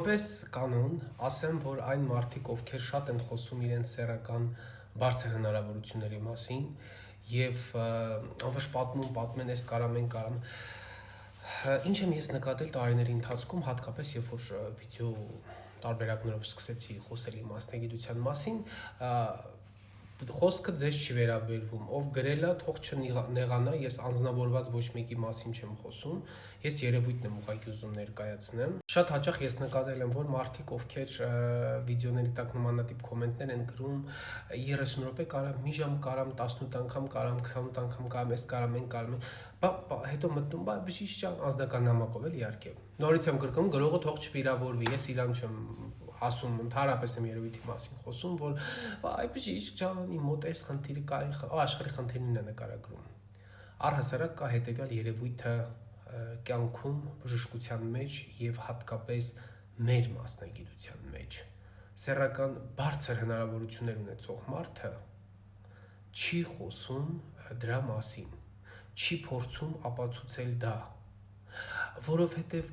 Որպես կանոն, ասեմ, որ այն մարդիկ, ովքեր շատ են խոսում իրենց սեռական բարձր հնարավորությունների մասին եւ անվերջ պատմեն, այս կարամ են կարամ։ Ինչ եմ ես նկատել տարիների ընթացքում, հատկապես երբ որ վիդեո տարբերակներով սկսեցի խոսել իմ մասնագիտության մասին, խոսքը ձեզ չի վերաբերվում, ով գրել է, թող չնեղանա, ես անձնավորված ոչ մեկի մասին չեմ խոսում, ես երևույթն եմ ուղղակի ուզում ներկայացնեմ։ Շատ հաճախ ես նկատել եմ, որ մարդիկ, ովքեր վիդեոների տակ նմանատիպ կոմենտներ են գրում, 30 րոպե կարամ, մի ժամ կարամ, 18 անգամ կարամ, 28 անգամ կարամ, այս կարամ, այն կարամ, հետո մտնում, բժիշկ ջան, անձնական նամակով էլ իհարկե։ Նորից եմ գրկում, գրողը թող չվիրավորվի, ես իրան չեմ ասում, ընդհանրապես եմ երևույթի մասին խոսում, որ այ բժիշկ ջան, իմ մոտ այս խնդիրը կա, աշխարհի խնդիրներն է նկարագրում։ Առհասարակ կա հետևյալ երևույթը կյանքում, բժշկության մեջ եւ հատկապես մեր մասնագիտության մեջ։ Սեռական բարձր հնարավորություններ ունեցող մարդը չի խոսում դրա մասին, չի փորձում ապացուցել դա, որովհետեւ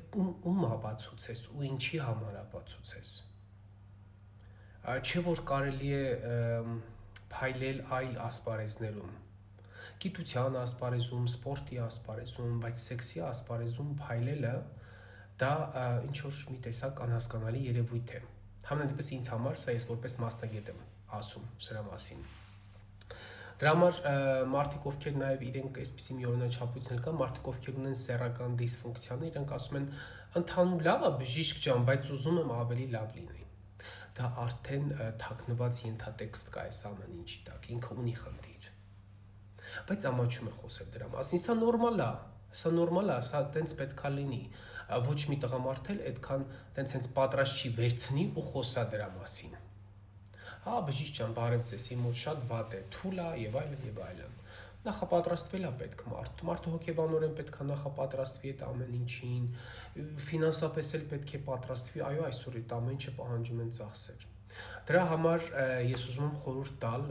ում ապացուցես ու ինչի համար ապացուցես։ Չէ որ կարելի է փայլել այլ ասպարեզներում, գիտության ասպարեզում, սպորտի ասպարեզում, բայց սեքսի ասպարեզում փայլելը դա ինչ որ մի տեսակ անհասկանալի երևույթ է։ Համենայնպես ինձ համար սա ես որպես մասնագետ եմ ասում սրա մասին։ Դրա համար մարդիկ, ովքեր նաև իրենք այսպիսի մի օրինաչափություն կա, մարդիկ, ովքեր ունեն սեռական դիսֆունկցիաներ, իրենք ասում են ընդհանուր լավ է բժիշկ ջան, բայց ուզում եմ ավելի լավ լինի։ Դա արդեն թաքնված ենթատեքստ կա այս ամեն ինչի տակ, ինքը ունի խնդիր։ Բայց ամաչում է խոսել դրա մասին, սա նորմալ է, սա տենց պետքա լինի։ Ոչ մի տղամարդ էլ այդքան տենց պատրաստ չի վերցնի ու խոսա դրա մասին։ Հա, բժիշկ ջան, բարև ձեզ, իմ մոտ շատ վատ է, թույլ է եւ այլն։ Նախապատրաստվել է պետք մարդը հոգեբանորեն պետք է նախապատրաստվի այդ ամեն ինչին, ֆինանսապես էլ պետք է պատրաստվի, այո, այսօր այդ ամեն ինչը պահանջում են ծախսեր։ Դրա համար ես ուզում եմ խորհուրդ տալ,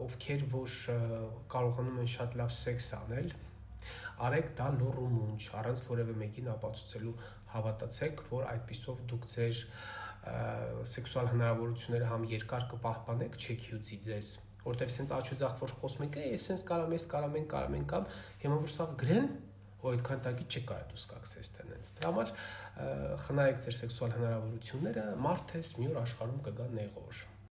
ովքեր որ կարողանում են շատ լավ սեքս անել, արեք դա լուռ ու մունջ, առանց որևէ մեկին ապացուցելու, հավատացեք, որ այդպիսով դուք ձեր սեքսուալ հնարավորությունները համ երկար կպահպանեք, չեք հյուծի ձեզ, որտեվ սենց աչուձախ որ խոսում եք, ես սենց կարամ, հիմա որ սա գրեն, ու այդքան տակից չեք կարա դու սկսես տենենց։ Դրա համար խնայեք ձեր սեքսուալ հնարավորությունները, մարդ ես մի օր աշխարհում կգա նեղոր։